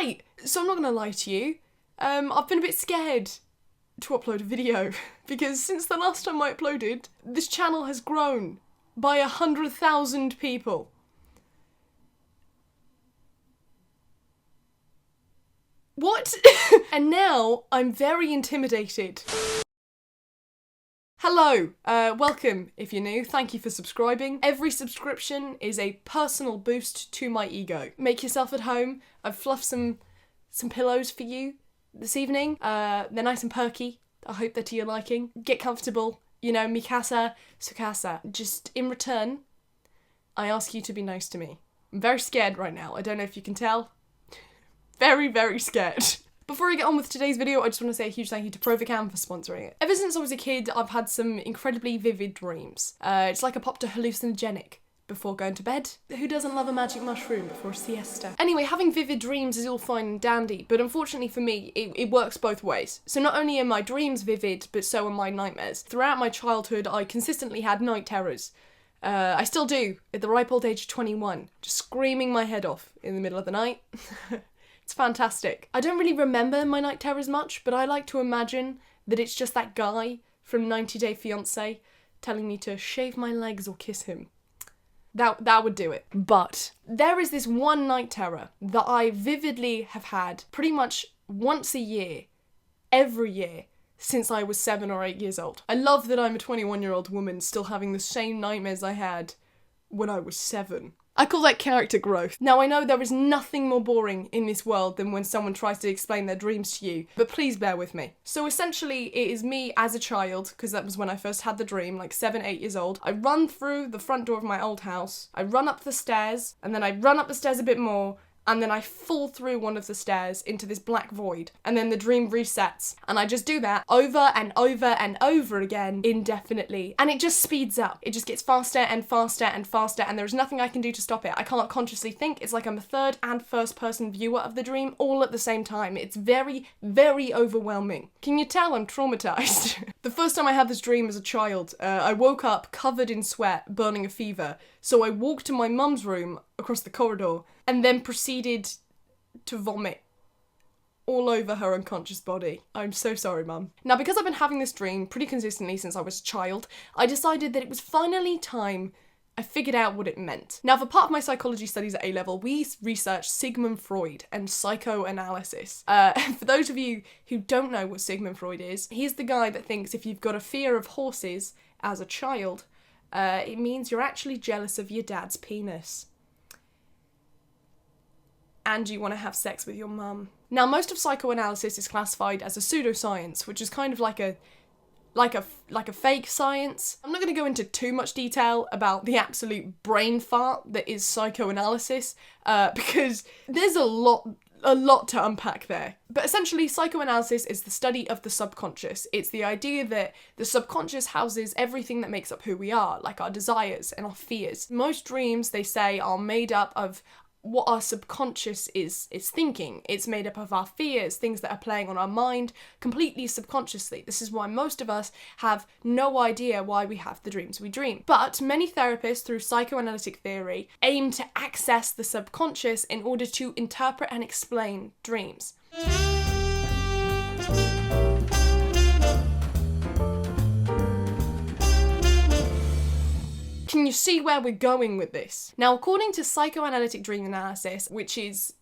Right, so I'm not gonna lie to you. I've been a bit scared to upload a video because since the last time I uploaded, this channel has grown by 100,000 people. What? And now I'm very intimidated. Hello, welcome if you're new, thank you for subscribing. Every subscription is a personal boost to my ego. Make yourself at home. I've fluffed some pillows for you this evening. They're nice and perky. I hope they're to your liking. Get comfortable, you know, mikasa, sukasa. Just in return, I ask you to be nice to me. I'm very scared right now, I don't know if you can tell. Very, very scared. Before I get on with today's video, I just want to say a huge thank you to Provocam for sponsoring it. Ever since I was a kid, I've had some incredibly vivid dreams. It's like I popped a hallucinogenic before going to bed. Who doesn't love a magic mushroom before a siesta? Anyway, having vivid dreams is all fine and dandy, but unfortunately for me, it works both ways. So not only are my dreams vivid, but so are my nightmares. Throughout my childhood, I consistently had night terrors. I still do, at the ripe old age of 21, just screaming my head off in the middle of the night. It's fantastic. I don't really remember my night terrors much, but I like to imagine that it's just that guy from 90 Day Fiancé telling me to shave my legs or kiss him. That would do it. But there is this one night terror that I vividly have had pretty much once a year, every year, since I was 7 or 8 years old. I love that I'm a 21-year-old woman still having the same nightmares I had when I was 7. I call that character growth. Now I know there is nothing more boring in this world than when someone tries to explain their dreams to you, but please bear with me. So essentially it is me as a child, because that was when I first had the dream, like 7, 8 years old. I run through the front door of my old house, I run up the stairs, and then I run up the stairs a bit more, and then I fall through one of the stairs into this black void, and then the dream resets. And I just do that over and over and over again, indefinitely. And it just speeds up. It just gets faster and faster and faster, and there's nothing I can do to stop it. I can't consciously think. It's like I'm a third and first person viewer of the dream all at the same time. It's very, very overwhelming. Can you tell I'm traumatized? The first time I had this dream as a child, I woke up covered in sweat, burning a fever. So I walked to my mum's room across the corridor and then proceeded to vomit all over her unconscious body. I'm so sorry, Mum. Now, because I've been having this dream pretty consistently since I was a child, I decided that it was finally time I figured out what it meant. Now, for part of my psychology studies at A-level, we researched Sigmund Freud and psychoanalysis. For those of you who don't know what Sigmund Freud is, he's the guy that thinks if you've got a fear of horses as a child, it means you're actually jealous of your dad's penis. And you want to have sex with your mum. Now, most of psychoanalysis is classified as a pseudoscience, which is kind of like a fake science. I'm not going to go into too much detail about the absolute brain fart that is psychoanalysis, because there's a lot to unpack there. But essentially, psychoanalysis is the study of the subconscious. It's the idea that the subconscious houses everything that makes up who we are, like our desires and our fears. Most dreams, they say, are made up of what our subconscious is thinking. It's made up of our fears, things that are playing on our mind, completely subconsciously. This is why most of us have no idea why we have the dreams we dream. But many therapists, through psychoanalytic theory, aim to access the subconscious in order to interpret and explain dreams. Can you see where we're going with this? Now, according to psychoanalytic dream analysis, which is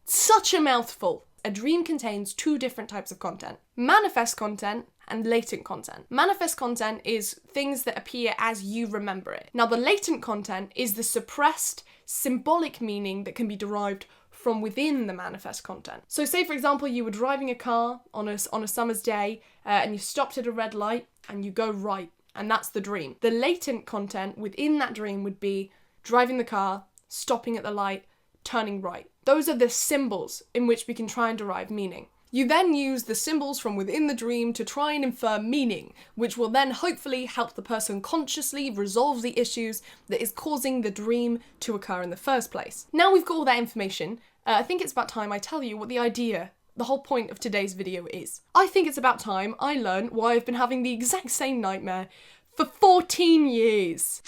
such a mouthful, a dream contains 2 different types of content: manifest content and latent content. Manifest content is things that appear as you remember it. Now, the latent content is the suppressed symbolic meaning that can be derived from within the manifest content. So say, for example, you were driving a car on a summer's day and you stopped at a red light and you go right. And that's the dream. The latent content within that dream would be driving the car, stopping at the light, turning right. Those are the symbols in which we can try and derive meaning. You then use the symbols from within the dream to try and infer meaning, which will then hopefully help the person consciously resolve the issues that is causing the dream to occur in the first place. Now we've got all that information, I think it's about time I tell you what the whole point of today's video is. I think it's about time I learn why I've been having the exact same nightmare for 14 years.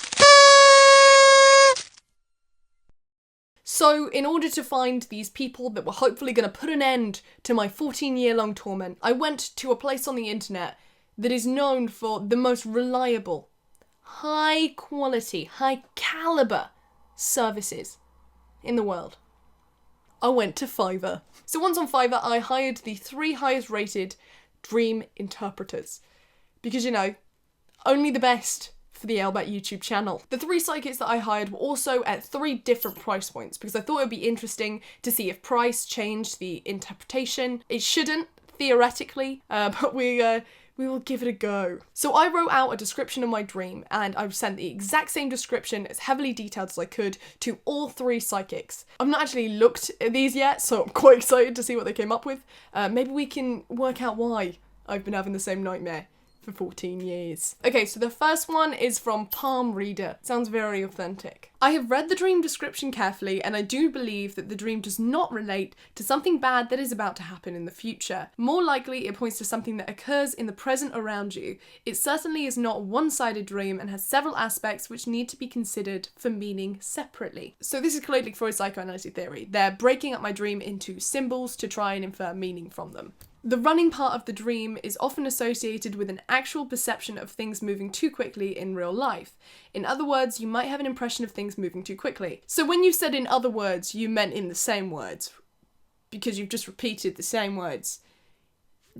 So in order to find these people that were hopefully going to put an end to my 14-year-long torment, I went to a place on the internet that is known for the most reliable, high quality, high caliber services in the world. I went to Fiverr. So once on Fiverr, I hired the 3 highest rated dream interpreters. Because, you know, only the best for the Ellbat YouTube channel. The 3 psychics that I hired were also at 3 different price points because I thought it would be interesting to see if price changed the interpretation. It shouldn't, theoretically, but we will give it a go. So I wrote out a description of my dream and I've sent the exact same description as heavily detailed as I could to all 3 psychics. I've not actually looked at these yet, so I'm quite excited to see what they came up with. Maybe we can work out why I've been having the same nightmare for 14 years. Okay, so the first one is from Palm Reader. Sounds very authentic. I have read the dream description carefully and I do believe that the dream does not relate to something bad that is about to happen in the future. More likely it points to something that occurs in the present around you. It certainly is not a one-sided dream and has several aspects which need to be considered for meaning separately. So this is clearly Freud's psychoanalytic theory. They're breaking up my dream into symbols to try and infer meaning from them. The running part of the dream is often associated with an actual perception of things moving too quickly in real life. In other words, you might have an impression of things moving too quickly. So when you said in other words, you meant in the same words, because you've just repeated the same words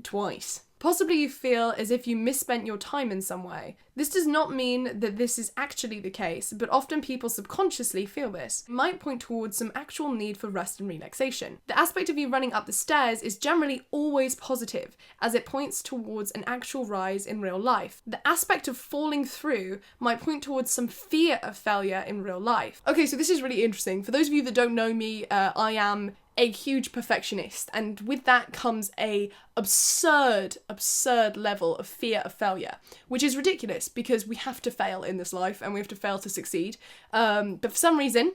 twice. Possibly you feel as if you misspent your time in some way. This does not mean that this is actually the case, but often people subconsciously feel this. It might point towards some actual need for rest and relaxation. The aspect of you running up the stairs is generally always positive, as it points towards an actual rise in real life. The aspect of falling through might point towards some fear of failure in real life. Okay, so this is really interesting. For those of you that don't know me, I am a huge perfectionist, and with that comes a absurd level of fear of failure, which is ridiculous because we have to fail in this life and we have to fail to succeed. But for some reason,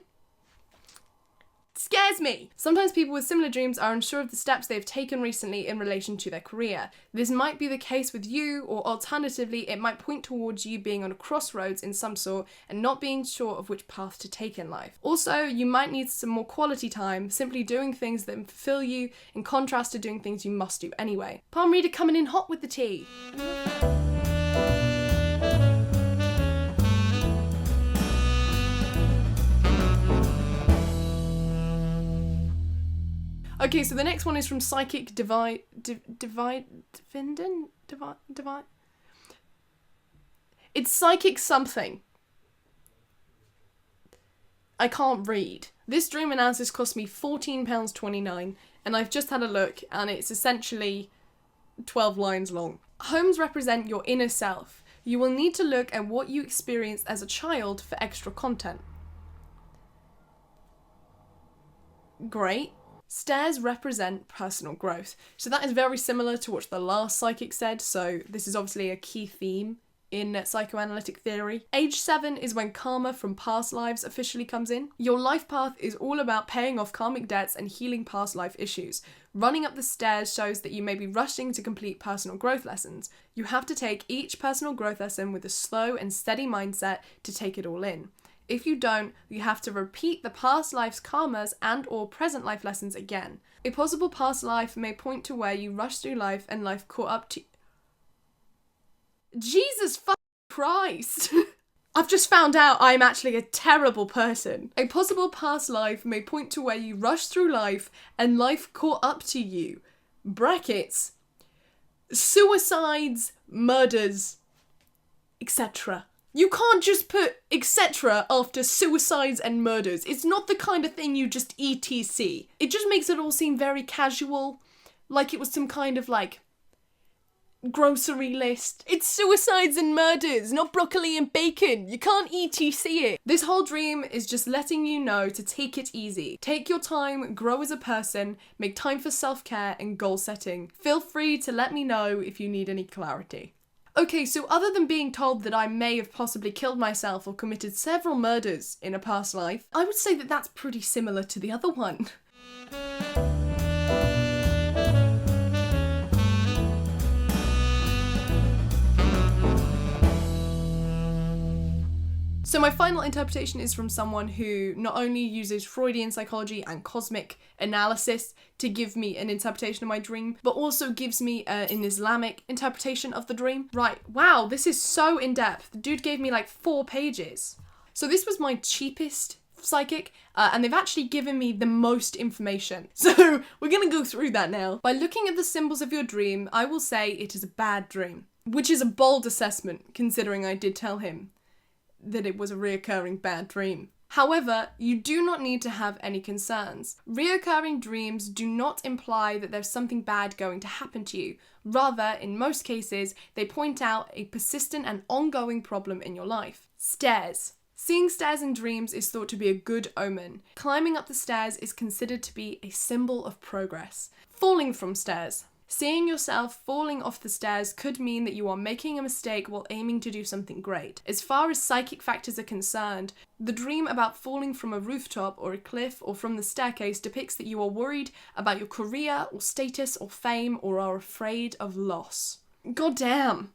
it scares me. Sometimes people with similar dreams are unsure of the steps they've taken recently in relation to their career. This might be the case with you, or alternatively, it might point towards you being on a crossroads in some sort and not being sure of which path to take in life. Also, you might need some more quality time, simply doing things that fulfill you in contrast to doing things you must do anyway. Palm Reader coming in hot with the tea. Okay, so the next one is from Psychic Divide. It's Psychic something. I can't read. This dream analysis cost me £14.29, and I've just had a look, and it's essentially 12 lines long. Homes represent your inner self. You will need to look at what you experienced as a child for extra content. Great. Stairs represent personal growth. So that is very similar to what the last psychic said, so this is obviously a key theme in psychoanalytic theory. Age 7 is when karma from past lives officially comes in. Your life path is all about paying off karmic debts and healing past life issues. Running up the stairs shows that you may be rushing to complete personal growth lessons. You have to take each personal growth lesson with a slow and steady mindset to take it all in. If you don't, you have to repeat the past life's karmas and or present life lessons again. A possible past life may point to where you rushed through life and life caught up to... Jesus fucking Christ! I've just found out I'm actually a terrible person. A possible past life may point to where you rushed through life and life caught up to you. Brackets. Suicides, murders, etc. You can't just put etc. after suicides and murders. It's not the kind of thing you just etc. It just makes it all seem very casual, like it was some kind of like grocery list. It's suicides and murders, not broccoli and bacon. You can't etc. it. This whole dream is just letting you know to take it easy. Take your time, grow as a person, make time for self-care and goal setting. Feel free to let me know if you need any clarity. Okay, so other than being told that I may have possibly killed myself or committed several murders in a past life, I would say that that's pretty similar to the other one. So my final interpretation is from someone who not only uses Freudian psychology and cosmic analysis to give me an interpretation of my dream, but also gives me an Islamic interpretation of the dream. Right, wow, this is so in-depth. The dude gave me like 4 pages. So this was my cheapest psychic, and they've actually given me the most information. So we're gonna go through that now. By looking at the symbols of your dream, I will say it is a bad dream, which is a bold assessment considering I did tell him that it was a reoccurring bad dream. However, you do not need to have any concerns. Reoccurring dreams do not imply that there's something bad going to happen to you. Rather, in most cases, they point out a persistent and ongoing problem in your life. Stairs. Seeing stairs in dreams is thought to be a good omen. Climbing up the stairs is considered to be a symbol of progress. Falling from stairs. Seeing yourself falling off the stairs could mean that you are making a mistake while aiming to do something great. As far as psychic factors are concerned, the dream about falling from a rooftop or a cliff or from the staircase depicts that you are worried about your career or status or fame or are afraid of loss. God damn.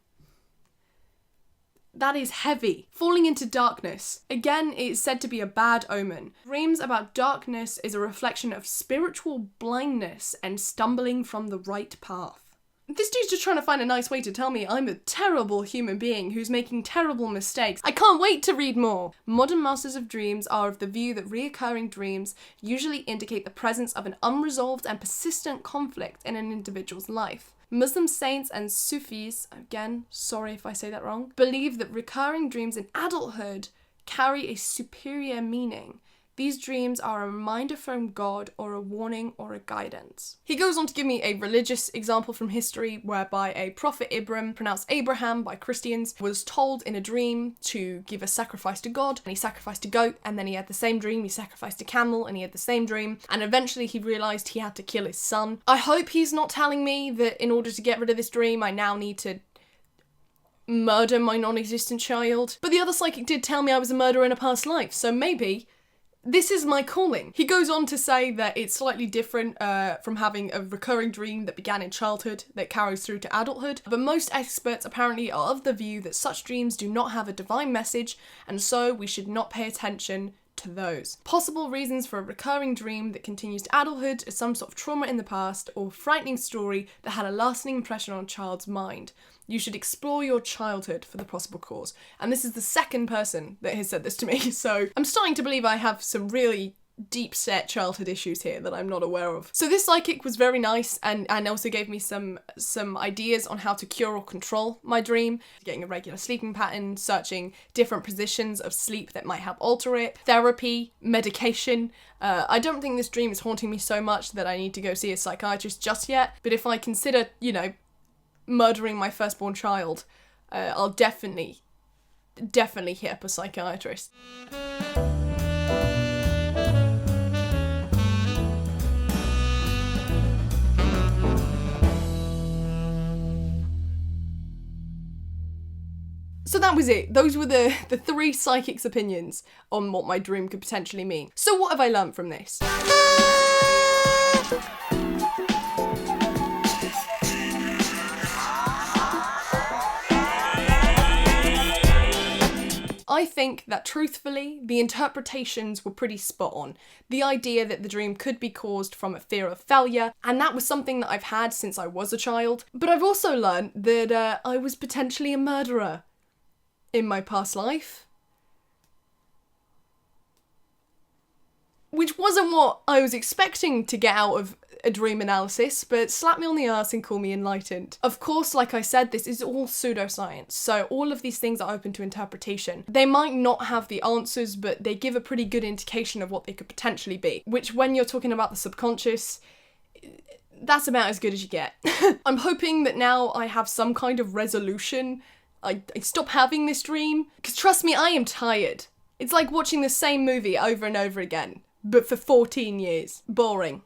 That is heavy. Falling into darkness. Again, it's said to be a bad omen. Dreams about darkness is a reflection of spiritual blindness and stumbling from the right path. This dude's just trying to find a nice way to tell me I'm a terrible human being who's making terrible mistakes. I can't wait to read more! Modern masters of dreams are of the view that reoccurring dreams usually indicate the presence of an unresolved and persistent conflict in an individual's life. Muslim saints and Sufis, again, sorry if I say that wrong, believe that recurring dreams in adulthood carry a superior meaning. These dreams are a reminder from God or a warning or a guidance. He goes on to give me a religious example from history whereby a prophet Ibrahim, pronounced Abraham by Christians, was told in a dream to give a sacrifice to God, and he sacrificed a goat, and then he had the same dream, he sacrificed a camel, and he had the same dream, and eventually he realised he had to kill his son. I hope he's not telling me that in order to get rid of this dream, I now need to murder my non-existent child. But the other psychic did tell me I was a murderer in a past life, so maybe this is my calling. He goes on to say that it's slightly different from having a recurring dream that began in childhood that carries through to adulthood, but most experts apparently are of the view that such dreams do not have a divine message, and so we should not pay attention to those. Possible reasons for a recurring dream that continues to adulthood is some sort of trauma in the past or frightening story that had a lasting impression on a child's mind. You should explore your childhood for the possible cause. And this is the second person that has said this to me, so I'm starting to believe I have some really deep-set childhood issues here that I'm not aware of. So this psychic was very nice and also gave me some ideas on how to cure or control my dream, getting a regular sleeping pattern, searching different positions of sleep that might help alter it, therapy, medication. I don't think this dream is haunting me so much that I need to go see a psychiatrist just yet, but if I consider, murdering my firstborn child, I'll definitely hit up a psychiatrist. So that was it. Those were the 3 psychics' opinions on what my dream could potentially mean. So what have I learned from this? I think that truthfully, the interpretations were pretty spot on. The idea that the dream could be caused from a fear of failure, and that was something that I've had since I was a child. But I've also learned that I was potentially a murderer in my past life. Which wasn't what I was expecting to get out of a dream analysis, but slap me on the arse and call me enlightened. Of course, like I said, this is all pseudoscience, so all of these things are open to interpretation. They might not have the answers, but they give a pretty good indication of what they could potentially be, which when you're talking about the subconscious, that's about as good as you get. I'm hoping that now I have some kind of resolution. I stop having this dream, because trust me, I am tired. It's like watching the same movie over and over again, but for 14 years. Boring.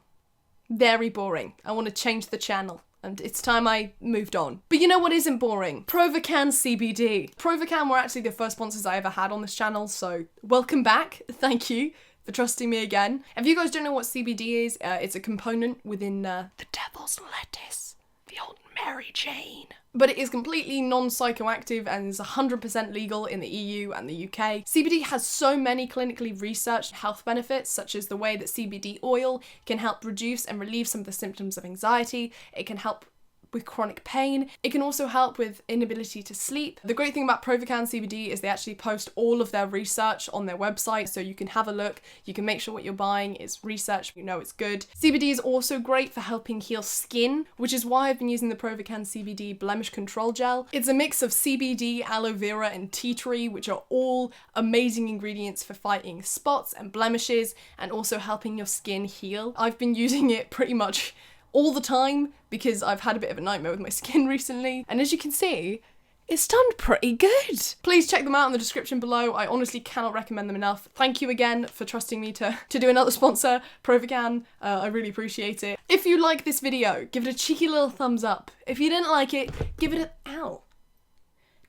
Very boring. I want to change the channel, and it's time I moved on. But you know what isn't boring? Provocan CBD. Provocan were actually the first sponsors I ever had on this channel, so welcome back. Thank you for trusting me again. If you guys don't know what CBD is, it's a component within the devil's lettuce, the old Mary Jane. But it is completely non-psychoactive and is 100% legal in the EU and the UK. CBD has so many clinically researched health benefits, such as the way that CBD oil can help reduce and relieve some of the symptoms of anxiety. It can help with chronic pain. It can also help with inability to sleep. The great thing about Provocan CBD is they actually post all of their research on their website, so you can have a look, you can make sure what you're buying is research, you know it's good. CBD is also great for helping heal skin, which is why I've been using the Provocan CBD Blemish Control Gel. It's a mix of CBD, aloe vera and tea tree, which are all amazing ingredients for fighting spots and blemishes and also helping your skin heal. I've been using it pretty much all the time because I've had a bit of a nightmare with my skin recently, and as you can see, it's done pretty good. Please check them out in the description below. I honestly cannot recommend them enough. Thank you again for trusting me to do another sponsor, Provocan. I really appreciate it. If you like this video, give it a cheeky little thumbs up. If you didn't like it, give it an ow.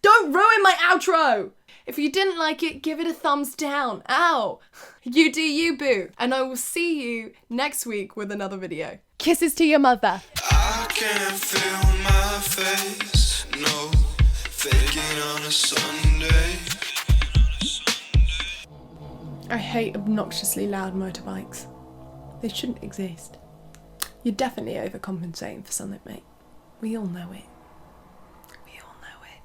Don't ruin my outro! If you didn't like it, give it a thumbs down. Ow! You do you, boo. And I will see you next week with another video. Kisses to your mother. I can't feel my face, no, faking on a Sunday. I hate obnoxiously loud motorbikes. They shouldn't exist. You're definitely overcompensating for something, mate. We all know it.